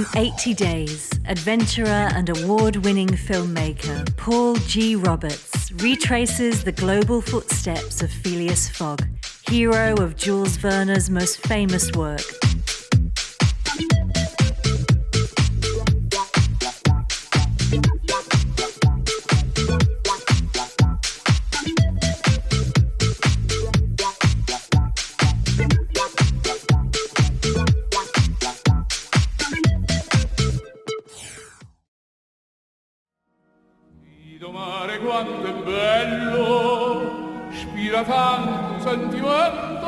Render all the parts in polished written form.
In 80 Days, adventurer and award-winning filmmaker Paul G. Roberts retraces the global footsteps of Phileas Fogg, hero of Jules Verne's most famous work. Mare quanto è bello, spira tanto sentimento,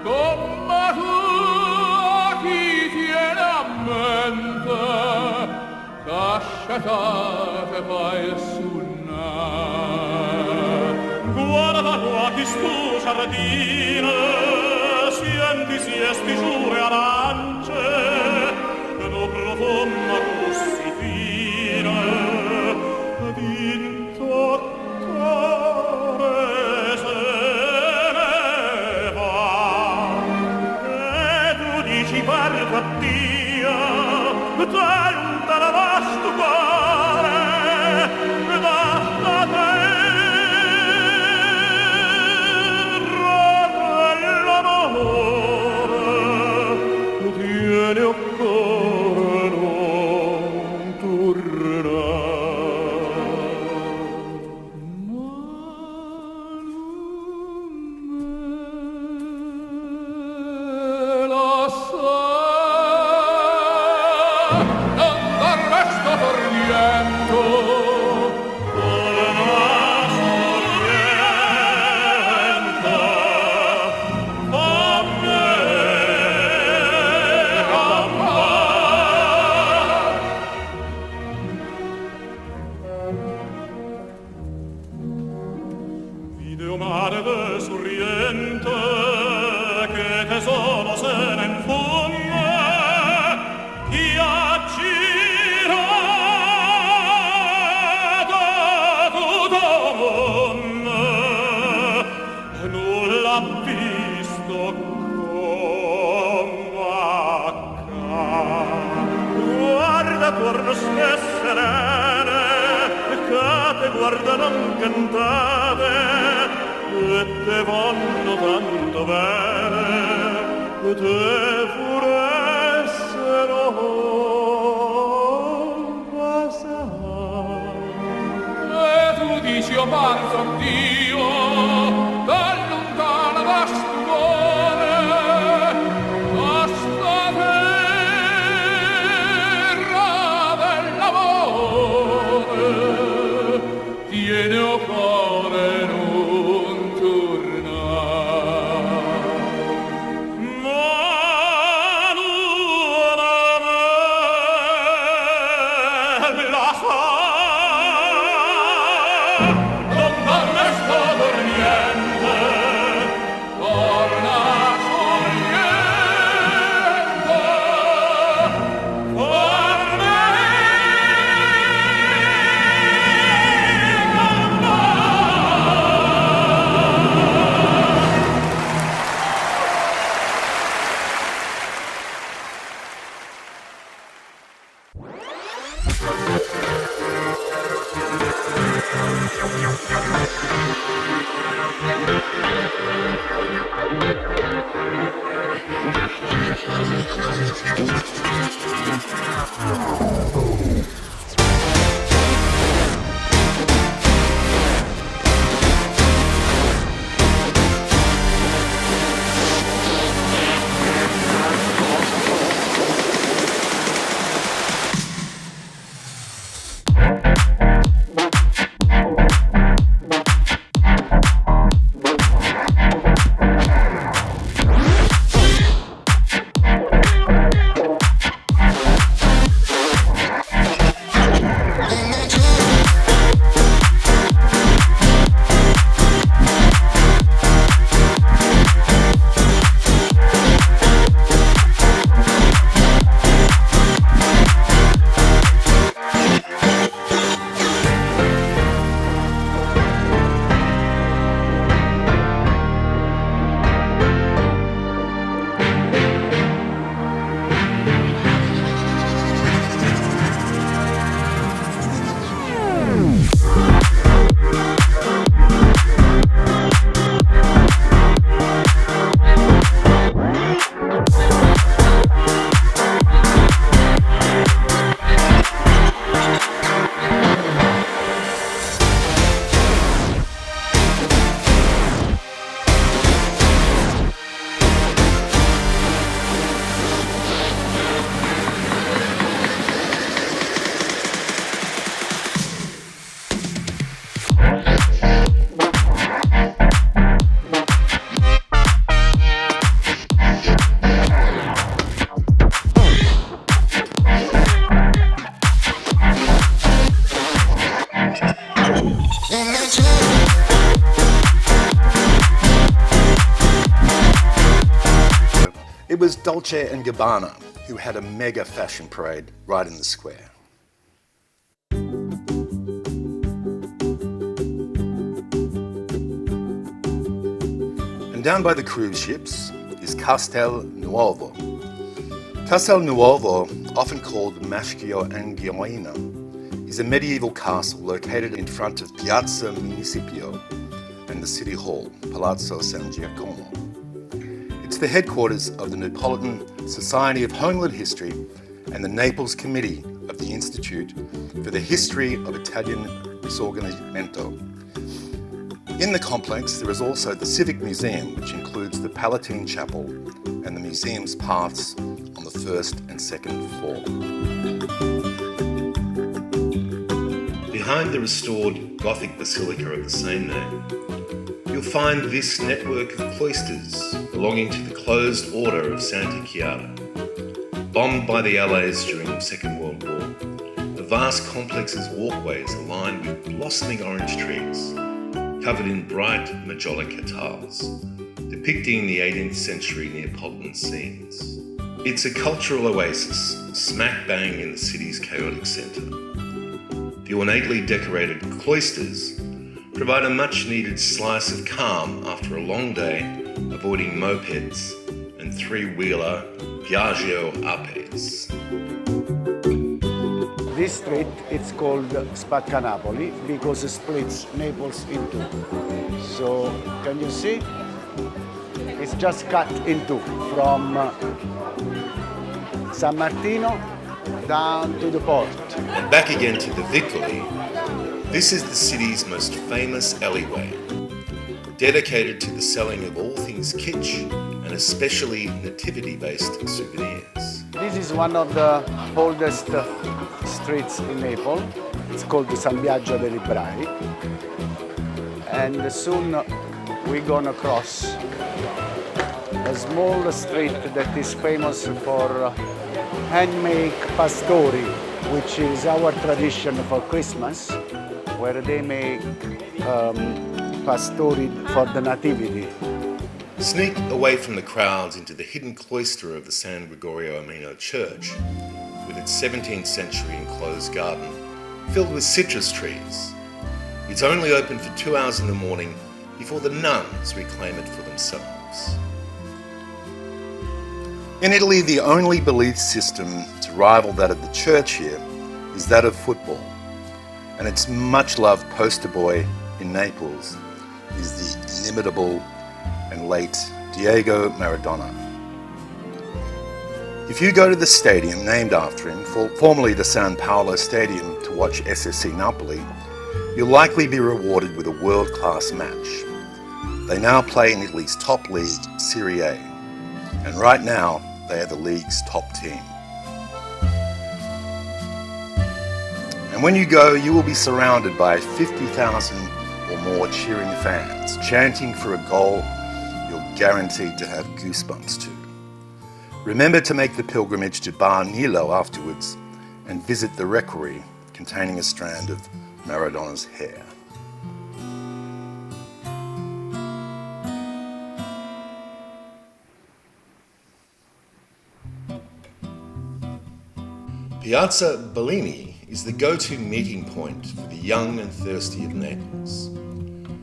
come tu a chi tiene a mente, casciatate fai sunna. Guarda qua chi stu giardino, senti si estisciure arance, no profonda così fine, guardano incantate e te vanno tanto bene e te puressero passare. E tu dici io parto a Dio da lontana da stupore a sta terra dell'amore. Tiene o cuore non tornare, ma non la sa, non was Dolce & Gabbana, who had a mega fashion parade right in the square. And down by the cruise ships is Castel Nuovo. Castel Nuovo, often called Maschio Angioino, is a medieval castle located in front of Piazza Municipio and the City Hall, Palazzo San Giacomo. It's the headquarters of the Neapolitan Society of Homeland History and the Naples Committee of the Institute for the History of Italian Risorgimento. In the complex, there is also the Civic Museum, which includes the Palatine Chapel and the museum's paths on the first and second floor. Behind the restored Gothic Basilica of the same name, you'll find this network of cloisters belonging to the closed order of Santa Chiara. Bombed by the Allies during the Second World War, the vast complex's walkways are lined with blossoming orange trees, covered in bright majolica tiles, depicting the 18th century Neapolitan scenes. It's a cultural oasis, smack bang in the city's chaotic centre. The ornately decorated cloisters provide a much-needed slice of calm after a long day avoiding mopeds and three-wheeler Piaggio Apes. This street, it's called Spacca Napoli because it splits Naples in two. So, can you see? It's just cut in two from San Martino down to the port. And back again to the Vicolli. This is the city's most famous alleyway, dedicated to the selling of all things kitsch and especially nativity-based souvenirs. This is one of the oldest streets in Naples. It's called the San Biagio dei Librai. And soon we're gonna cross a small street that is famous for handmade pastori, which is our tradition for Christmas, where they make pastori for the nativity. Sneak away from the crowds into the hidden cloister of the San Gregorio Armeno Church, with its 17th century enclosed garden filled with citrus trees. It's only open for 2 hours in the morning before the nuns reclaim it for themselves. In Italy, the only belief system to rival that of the church here is that of football. And its much-loved poster boy in Naples is the inimitable and late Diego Maradona. If you go to the stadium named after him, formerly the San Paolo Stadium, to watch SSC Napoli, you'll likely be rewarded with a world-class match. They now play in Italy's top league, Serie A, and right now they are the league's top team. And when you go, you will be surrounded by 50,000 or more cheering fans, chanting for a goal you're guaranteed to have goosebumps to. Remember to make the pilgrimage to Bar Nilo afterwards and visit the requiem containing a strand of Maradona's hair. Piazza Bellini is the go-to meeting point for the young and thirsty of Naples.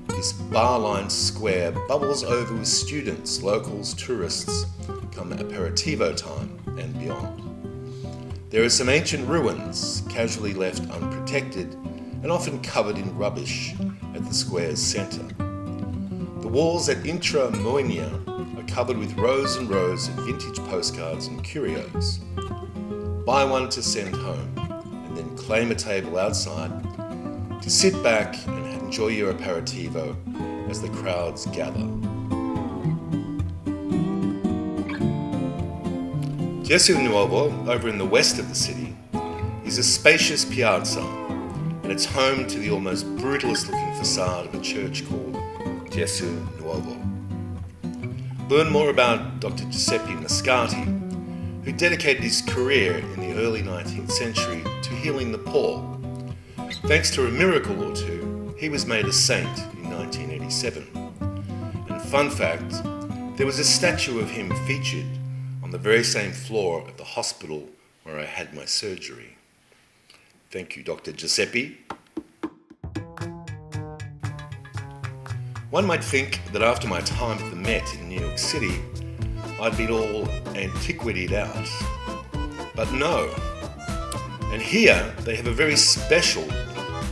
This bar-lined square bubbles over with students, locals, tourists, come aperitivo time and beyond. There are some ancient ruins, casually left unprotected and often covered in rubbish at the square's centre. The walls at Intra Moenia are covered with rows and rows of vintage postcards and curios. Buy one to send home, and then claim a table outside to sit back and enjoy your aperitivo as the crowds gather. Gesù Nuovo, over in the west of the city, is a spacious piazza, and it's home to the almost brutalist-looking facade of a church called Gesù Nuovo. Learn more about Dr. Giuseppe Mascati, who dedicated his career in the early 19th century to healing the poor. Thanks to a miracle or two, he was made a saint in 1987. And fun fact, there was a statue of him featured on on the very same floor of the hospital where I had my surgery. Thank you, Dr. Giuseppe. One might think that after my time at the Met in New York City, I'd been all antiquitied out. But no. And here they have a very special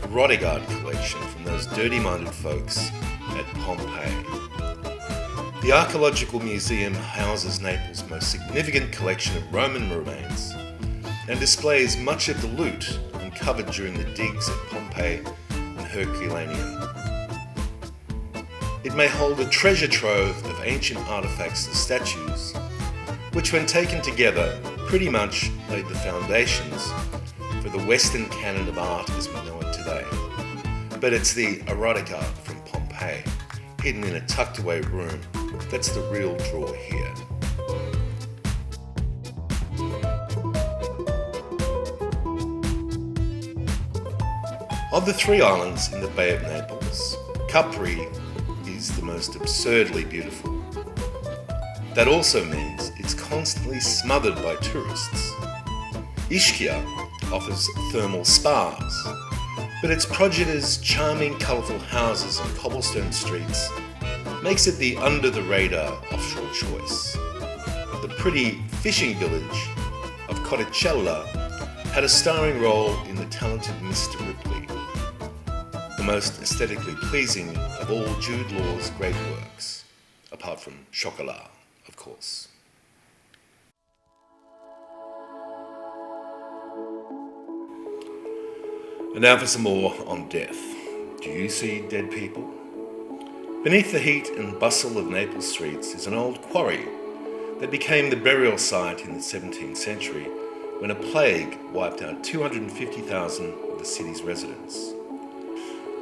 erotic art collection from those dirty-minded folks at Pompeii. The Archaeological Museum houses Naples' most significant collection of Roman remains and displays much of the loot uncovered during the digs at Pompeii and Herculaneum. It may hold a treasure trove of ancient artifacts and statues, which when taken together pretty much laid the foundations for the Western canon of art as we know it today. But it's the erotic art from Pompeii, hidden in a tucked away room, that's the real draw here. Of the three islands in the Bay of Naples, Capri is the most absurdly beautiful. That also means it's constantly smothered by tourists. Ischia offers thermal spas, but its progena's charming, colourful houses and cobblestone streets makes it the under-the-radar offshore choice. The pretty fishing village of Corticella had a starring role in the talented Mr. Ripley, the most aesthetically pleasing of all Jude Law's great works, apart from Chocolat, of course. And now for some more on death. Do you see dead people? Beneath the heat and bustle of Naples streets is an old quarry that became the burial site in the 17th century when a plague wiped out 250,000 of the city's residents.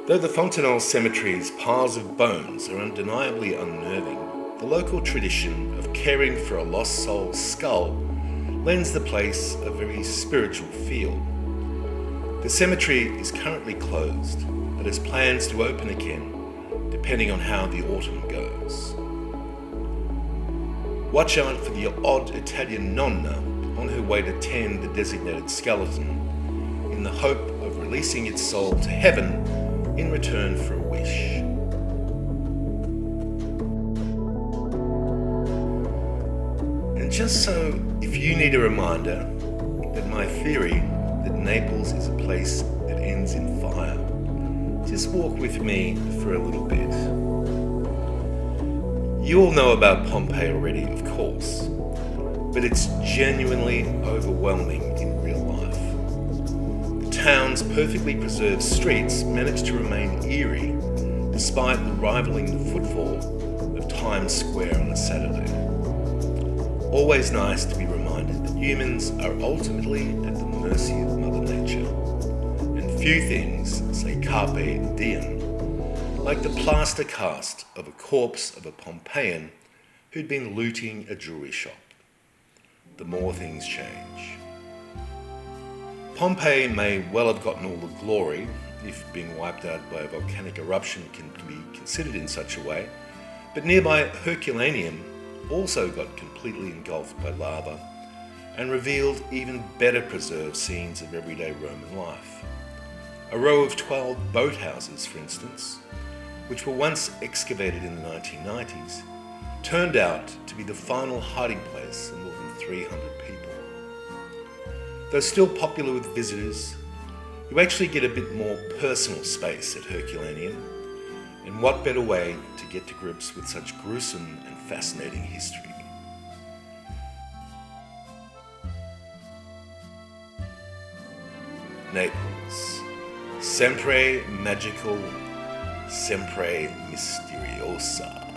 Though the Fontenelle Cemetery's piles of bones are undeniably unnerving, the local tradition of caring for a lost soul's skull lends the place a very spiritual feel. The cemetery is currently closed, but has plans to open again, depending on how the autumn goes. Watch out for the odd Italian nonna on her way to tend the designated skeleton, in the hope of releasing its soul to heaven in return for a wish. And just so, if you need a reminder that my theory that Naples is a place that ends in fire, just walk with me for a little bit. You all know about Pompeii already, of course, but it's genuinely overwhelming in real life. The town's perfectly preserved streets manage to remain eerie despite rivaling the footfall of Times Square on a Saturday. Always nice to be reminded that humans are ultimately at the mercy of Mother Nature, and few things say carpe diem like the plaster cast of a corpse of a Pompeian who'd been looting a jewelry shop. The more things change. Pompeii may well have gotten all the glory, if being wiped out by a volcanic eruption can be considered in such a way, but nearby Herculaneum also got completely engulfed by lava and revealed even better preserved scenes of everyday Roman life. A row of 12 boathouses, for instance, which were once excavated in the 1990s, turned out to be the final hiding place of more than 300 people. Though still popular with visitors, you actually get a bit more personal space at Herculaneum, and what better way to get to grips with such gruesome and fascinating history? Naples, sempre magical, sempre misteriosa.